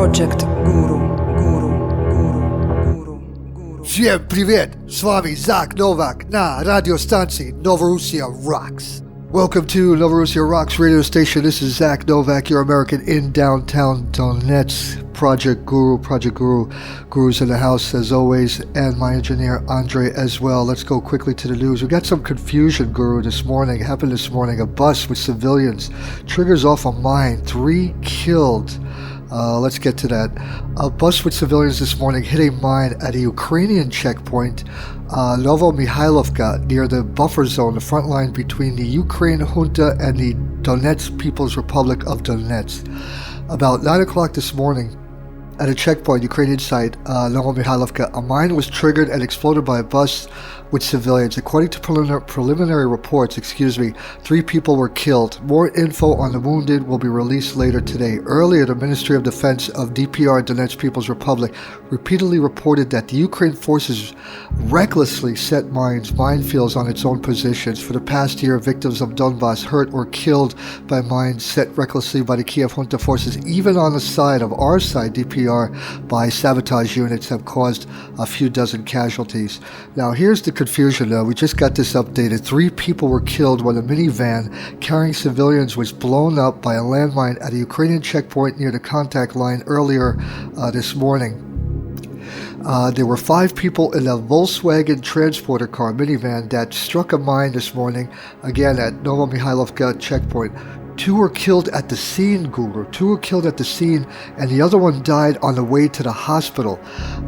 Projekt GuRu. Всем привет! С вами Zak Novak на радиостанции Novorussia Rocks. Welcome to Novorussia Rocks radio station. This is Zak Novak, your American in downtown Donetsk. Project GuRu. GuRu's in the house as always, and my engineer Andre as well. Let's go quickly to the news. We got some confusion, GuRu, this morning. It happened this morning. A bus with civilians triggers off a mine. 3 killed. Let's get to that. A bus with civilians this morning hit a mine at a Ukrainian checkpoint, Novomihailovka, near the buffer zone, the front line between the Ukraine junta and the Donetsk People's Republic of Donetsk. About 9 o'clock this morning, at a checkpoint, Ukrainian site, Novomihailovka, a mine was triggered and exploded by a bus with civilians. According to preliminary reports, 3 people were killed. More info on the wounded will be released later today. Earlier, the Ministry of Defense of DPR, Donetsk People's Republic, repeatedly reported that the Ukraine forces recklessly set minefields on its own positions. For the past year, victims of Donbass hurt or killed by mines set recklessly by the Kiev junta forces, even on the side of our side, DPR, by sabotage units, have caused a few dozen casualties. Now, here's the confusion though. We just got this updated. 3 people were killed when a minivan carrying civilians was blown up by a landmine at a Ukrainian checkpoint near the contact line earlier this morning. There were 5 people in a Volkswagen transporter car minivan that struck a mine this morning, again at Novomihailovka checkpoint. 2 were killed at the scene, GuRu. 2 were killed at the scene, and the other one died on the way to the hospital.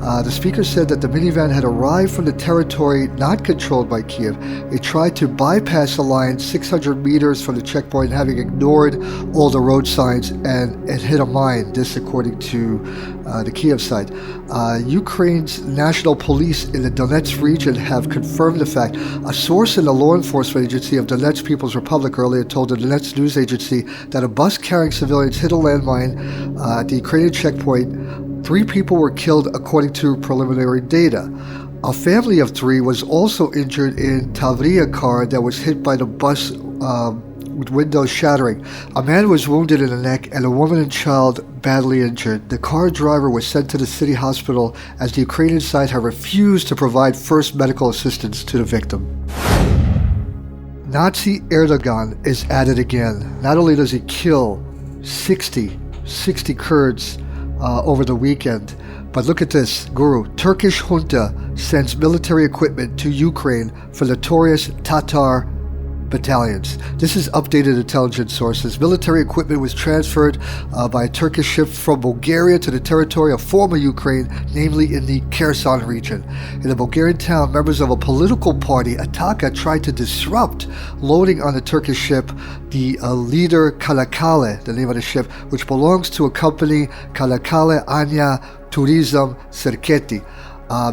The speaker said that the minivan had arrived from the territory not controlled by Kiev. It tried to bypass the line 600 meters from the checkpoint, having ignored all the road signs, and it hit a mine, this according to the Kiev side. Ukraine's national police in the Donetsk region have confirmed the fact. A source in the law enforcement agency of Donetsk People's Republic earlier told the Donetsk news agency that a bus carrying civilians hit a landmine at the Ukrainian checkpoint. 3 people were killed according to preliminary data. A family of 3 was also injured in Tavria car that was hit by the bus with windows shattering. A man was wounded in the neck and a woman and child badly injured. The car driver was sent to the city hospital as the Ukrainian side had refused to provide first medical assistance to the victim. Nazi Erdogan is at it again. Not only does he kill 60 Kurds over the weekend, but look at this, GuRu. Turkish junta sends military equipment to Ukraine for notorious Tatar battalions. This is updated intelligence sources. Military equipment was transferred by a Turkish ship from Bulgaria to the territory of former Ukraine, namely in the Kherson region. In a Bulgarian town, members of a political party, Ataka, tried to disrupt loading on the Turkish ship. The leader Kalakale, the name of the ship, which belongs to a company, Kalakale Anya Tourism Serketi.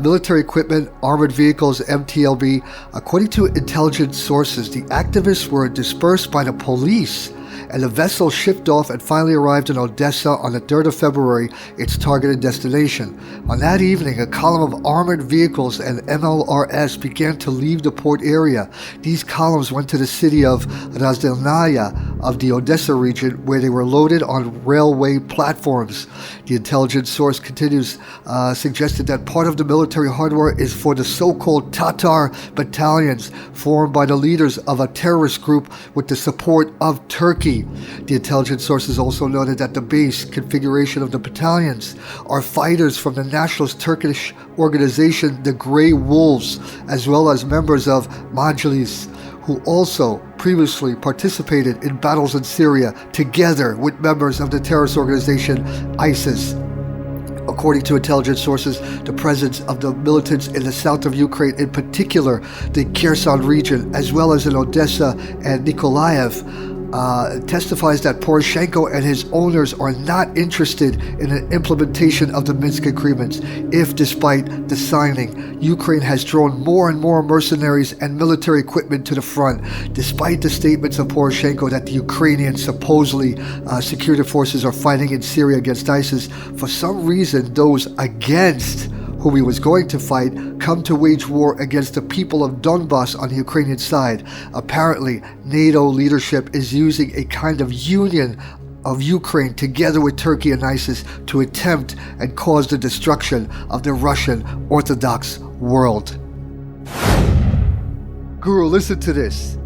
Military equipment, armored vehicles, MTLB. According to intelligence sources, the activists were dispersed by the police, and the vessel shipped off and finally arrived in Odessa on the 3rd of February, its targeted destination. On that evening, a column of armored vehicles and MLRS began to leave the port area. These columns went to the city of Razdelnaya of the Odessa region, where they were loaded on railway platforms. The intelligence source continues, suggested that part of the military hardware is for the so-called Tatar battalions formed by the leaders of a terrorist group with the support of Turkey. The intelligence sources also noted that the base configuration of the battalions are fighters from the nationalist Turkish organization, the Grey Wolves, as well as members of Majlis, who also previously participated in battles in Syria together with members of the terrorist organization ISIS. According to intelligence sources, the presence of the militants in the south of Ukraine, in particular the Kherson region, as well as in Odessa and Nikolaev, testifies that Poroshenko and his owners are not interested in an implementation of the Minsk agreements. If, despite the signing, Ukraine has drawn more and more mercenaries and military equipment to the front, despite the statements of Poroshenko that the Ukrainian supposedly security forces are fighting in Syria against ISIS, for some reason those against whom he was going to fight, come to wage war against the people of Donbass on the Ukrainian side. Apparently, NATO leadership is using a kind of union of Ukraine together with Turkey and ISIS to attempt and cause the destruction of the Russian Orthodox world. GuRu, listen to this.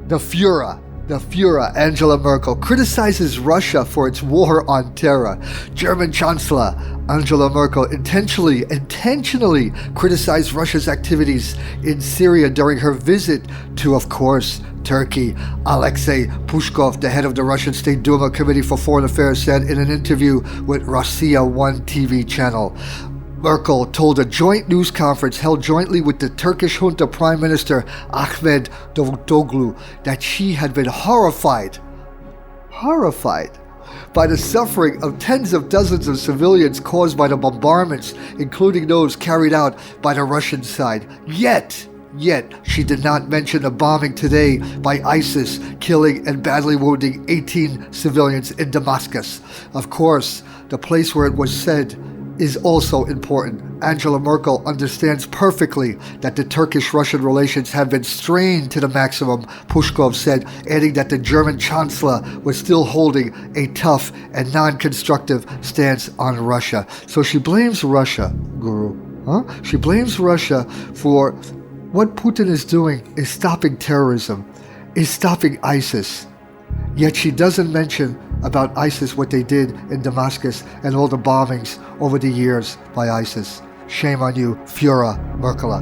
The Führer, Angela Merkel, criticizes Russia for its war on terror. German Chancellor Angela Merkel intentionally criticized Russia's activities in Syria during her visit to, of course, Turkey. Alexei Pushkov, the head of the Russian State Duma Committee for Foreign Affairs, said in an interview with Russia 1 TV channel. Merkel told a joint news conference held jointly with the Turkish junta Prime Minister Ahmet Davutoglu that she had been horrified by the suffering of tens of dozens of civilians caused by the bombardments, including those carried out by the Russian side. Yet, she did not mention the bombing today by ISIS, killing and badly wounding 18 civilians in Damascus. Of course, the place where it was said is also important. Angela Merkel understands perfectly that the Turkish-Russian relations have been strained to the maximum, Pushkov said, adding that the German Chancellor was still holding a tough and non-constructive stance on Russia. So she blames Russia, GuRu. She blames Russia for what Putin is doing is stopping terrorism, is stopping ISIS. Yet she doesn't mention about ISIS, what they did in Damascus and all the bombings over the years by ISIS. Shame on you, Führer Merkel.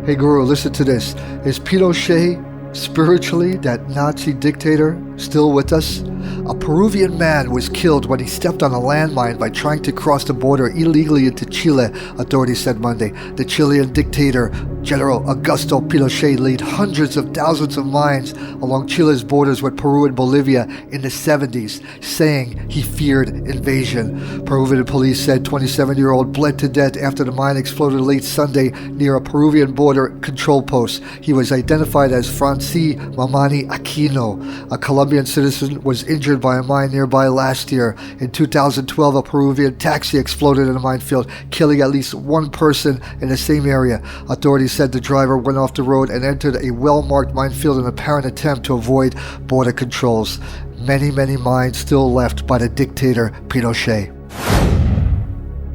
Hey GuRu, listen to this. Is Pinochet spiritually that Nazi dictator still with us? A Peruvian man was killed when he stepped on a landmine by trying to cross the border illegally into Chile, authorities said Monday. The Chilean dictator, General Augusto Pinochet, laid hundreds of thousands of mines along Chile's borders with Peru and Bolivia in the 70s, saying he feared invasion. Peruvian police said 27-year-old bled to death after the mine exploded late Sunday near a Peruvian border control post. He was identified as Franci Mamani Aquino. A Colombian citizen was injured by a mine nearby last year. In 2012, a Peruvian taxi exploded in a minefield, killing at least one person in the same area. Authorities said the driver went off the road and entered a well-marked minefield in an apparent attempt to avoid border controls. Many mines still left by the dictator Pinochet.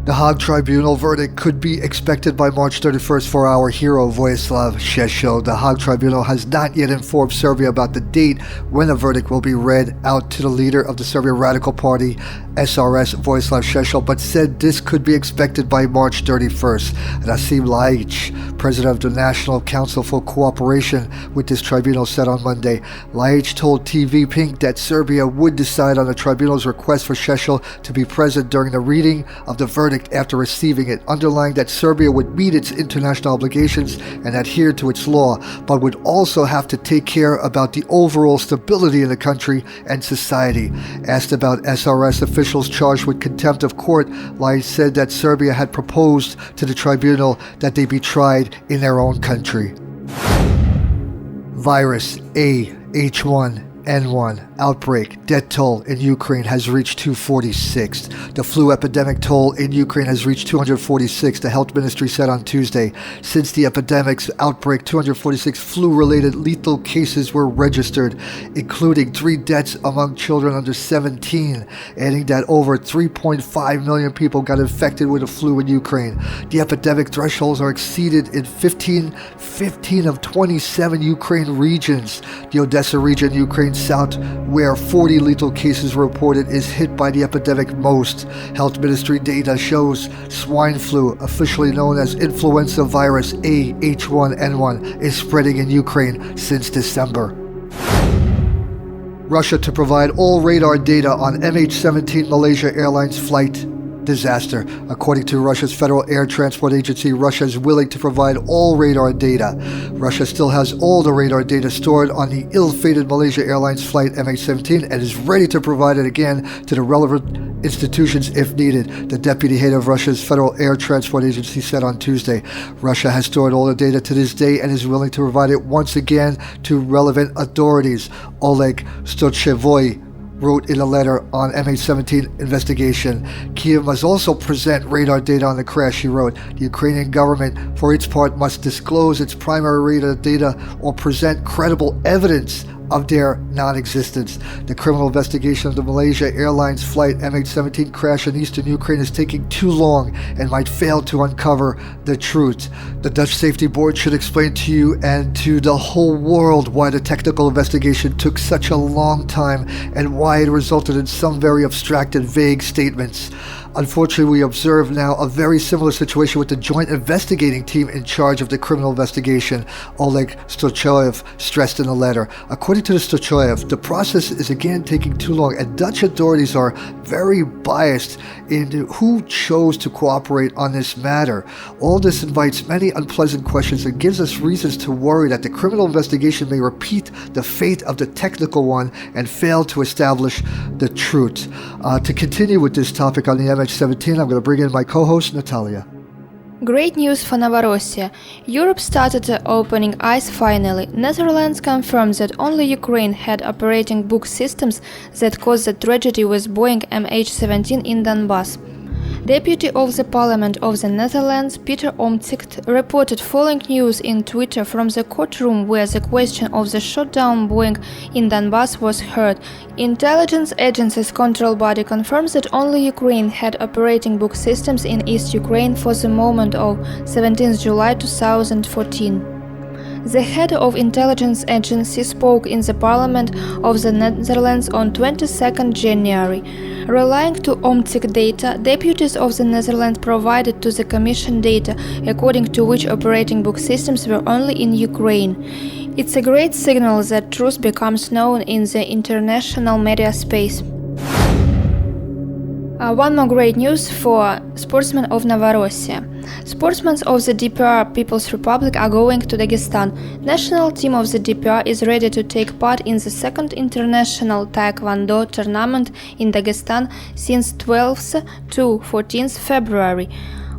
The Hague Tribunal verdict could be expected by March 31st for our hero Vojislav Šešelj. The Hague Tribunal has not yet informed Serbia about the date when the verdict will be read out to the leader of the Serbian Radical Party, SRS, Vojislav Šešelj, but said this could be expected by March 31st. Rasim Ljajić, president of the National Council for Cooperation with this tribunal, said on Monday. Ljajić told TV Pink that Serbia would decide on the tribunal's request for Šešelj to be present during the reading of the verdict after receiving it, underlying that Serbia would meet its international obligations and adhere to its law, but would also have to take care about the overall stability in the country and society. Asked about SRS officials charged with contempt of court, Ljajić said that Serbia had proposed to the tribunal that they be tried in their own country. Virus H1N1 outbreak. Death toll in Ukraine has reached 246. The flu epidemic toll in Ukraine has reached 246, the health ministry said on Tuesday. Since the epidemic's outbreak, 246 flu-related lethal cases were registered, including 3 deaths among children under 17, adding that over 3.5 million people got infected with the flu in Ukraine. The epidemic thresholds are exceeded in 15 of 27 Ukraine regions. The Odessa region, Ukraine South, where 40 lethal cases were reported, is hit by the epidemic most. Health ministry data shows swine flu, officially known as influenza virus H1N1, is spreading in Ukraine since December. Russia to provide all radar data on MH17 Malaysia Airlines flight disaster. According to Russia's Federal Air Transport Agency, Russia is willing to provide all radar data. Russia still has all the radar data stored on the ill-fated Malaysia Airlines flight MH17 and is ready to provide it again to the relevant institutions if needed, the deputy head of Russia's Federal Air Transport Agency said on Tuesday. Russia has stored all the data to this day and is willing to provide it once again to relevant authorities, Oleg Stochevoy wrote in a letter on MH17 investigation. Kiev must also present radar data on the crash, he wrote. The Ukrainian government, for its part, must disclose its primary radar data or present credible evidence of their non-existence. The criminal investigation of the Malaysia Airlines flight MH17 crash in eastern Ukraine is taking too long and might fail to uncover the truth. The Dutch Safety Board should explain to you and to the whole world why the technical investigation took such a long time and why it resulted in some very abstract and vague statements. Unfortunately, we observe now a very similar situation with the joint investigating team in charge of the criminal investigation, Oleg Stochoyev stressed in a letter. According to the Stochoyev, the process is again taking too long, and Dutch authorities are very biased in who chose to cooperate on this matter. All this invites many unpleasant questions and gives us reasons to worry that the criminal investigation may repeat the fate of the technical one and fail to establish the truth. To continue with this topic on the MH17, I'm going to bring in my co-host, Natalia. Great news for Novorossiya. Europe started opening eyes finally. Netherlands confirmed that only Ukraine had operating book systems that caused the tragedy with Boeing MH17 in Donbass. Deputy of the Parliament of the Netherlands, Peter Omtzigt, reported following news in Twitter from the courtroom where the question of the shot down Boeing in Donbass was heard. Intelligence agency's control body confirms that only Ukraine had operating book systems in East Ukraine for the moment of 17 July 2014. The head of intelligence agency spoke in the Parliament of the Netherlands on 22 January. Relying to Omtzigt data, deputies of the Netherlands provided to the Commission data, according to which operating book systems were only in Ukraine. It's a great signal that truth becomes known in the international media space. One more great news for sportsmen of Novorossiya. Sportsmen of the DPR People's Republic are going to Dagestan. National team of the DPR is ready to take part in the second international Taekwondo tournament in Dagestan since 12th to 14th February.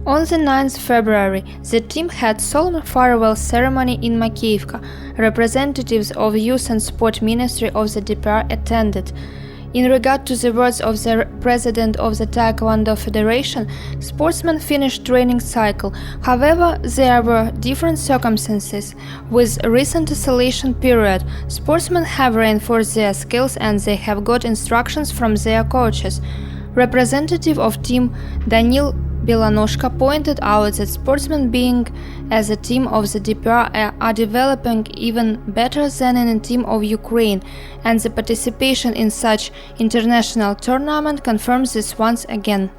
On the 9th February, the team had solemn farewell ceremony in Makiivka. Representatives of Youth and Sport Ministry of the DPR attended. In regard to the words of the president of the Taekwondo Federation, sportsmen finished training cycle. However, there were different circumstances. With recent isolation period, sportsmen have reinforced their skills and they have got instructions from their coaches. Representative of team Danil Belanoshka pointed out that sportsmen being as a team of the DPR are developing even better than in a team of Ukraine, and the participation in such international tournament confirms this once again.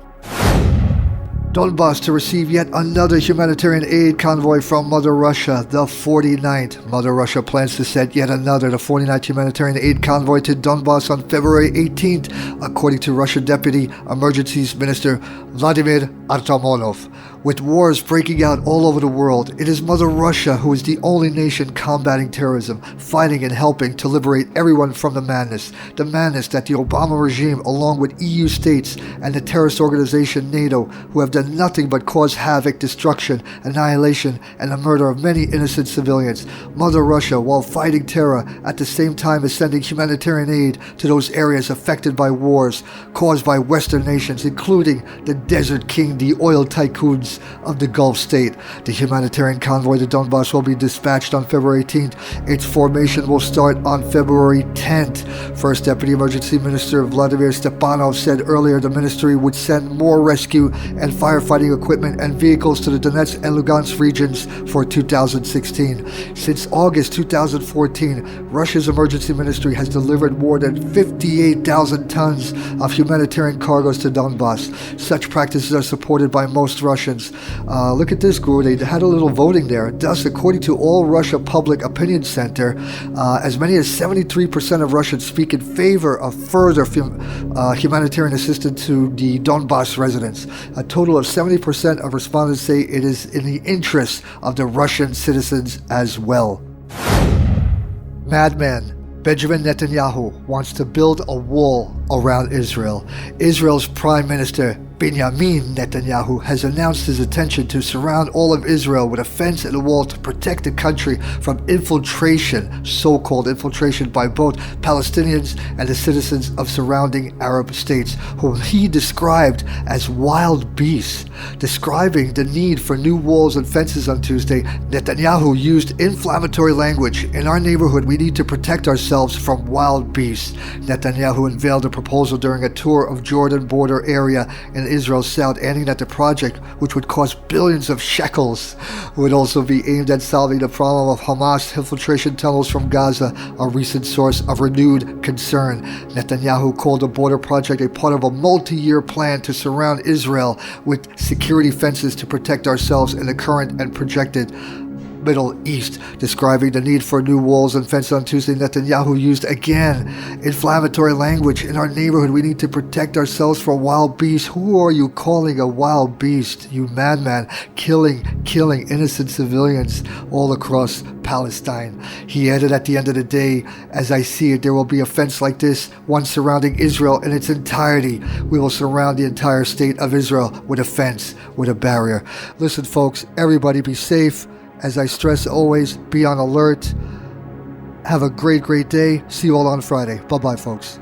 Donbass to receive yet another humanitarian aid convoy from Mother Russia, the 49th. Mother Russia plans to send yet another, the 49th humanitarian aid convoy to Donbass on February 18th, according to Russian Deputy Emergencies Minister Vladimir Artamonov. With wars breaking out all over the world, it is Mother Russia who is the only nation combating terrorism, fighting and helping to liberate everyone from the madness that the Obama regime, along with EU states and the terrorist organization NATO, who have done nothing but cause havoc, destruction, annihilation, and the murder of many innocent civilians. Mother Russia, while fighting terror, at the same time is sending humanitarian aid to those areas affected by wars caused by Western nations, including the Desert King, the oil tycoons of the Gulf state. The humanitarian convoy to Donbass will be dispatched on February 18th. Its formation will start on February 10th. First Deputy Emergency Minister Vladimir Stepanov said earlier the ministry would send more rescue and firefighting equipment and vehicles to the Donetsk and Lugansk regions for 2016. Since August 2014, Russia's emergency ministry has delivered more than 58,000 tons of humanitarian cargoes to Donbass. Such practices are supported by most Russians. Look at this, GuRu. They had a little voting there. Thus, according to All Russia Public Opinion Center, as many as 73% of Russians speak in favor of further humanitarian assistance to the Donbass residents. A total of 70% of respondents say it is in the interest of the Russian citizens as well. Madman Benjamin Netanyahu wants to build a wall around Israel. Israel's Prime Minister Benjamin Netanyahu has announced his intention to surround all of Israel with a fence and a wall to protect the country from infiltration, so-called infiltration by both Palestinians and the citizens of surrounding Arab states, whom he described as wild beasts. Describing the need for new walls and fences on Tuesday, Netanyahu used inflammatory language. In our neighborhood, we need to protect ourselves from wild beasts. Netanyahu unveiled a proposal during a tour of Jordan border area in Israel's south, adding that the project, which would cost billions of shekels, would also be aimed at solving the problem of Hamas infiltration tunnels from Gaza, a recent source of renewed concern. Netanyahu called the border project a part of a multi-year plan to surround Israel with security fences to protect ourselves in the current and projected Middle East. Describing the need for new walls and fences on Tuesday, Netanyahu used again inflammatory language. In our neighborhood, we need to protect ourselves from wild beasts. Who are you calling a wild beast, you madman? Killing innocent civilians all across Palestine. He added, at the end of the day, as I see it, there will be a fence like this, one surrounding Israel in its entirety. We will surround the entire state of Israel with a fence, with a barrier. Listen, folks, everybody be safe. As I stress always, be on alert. Have a great day. See you all on Friday. Bye-bye, folks.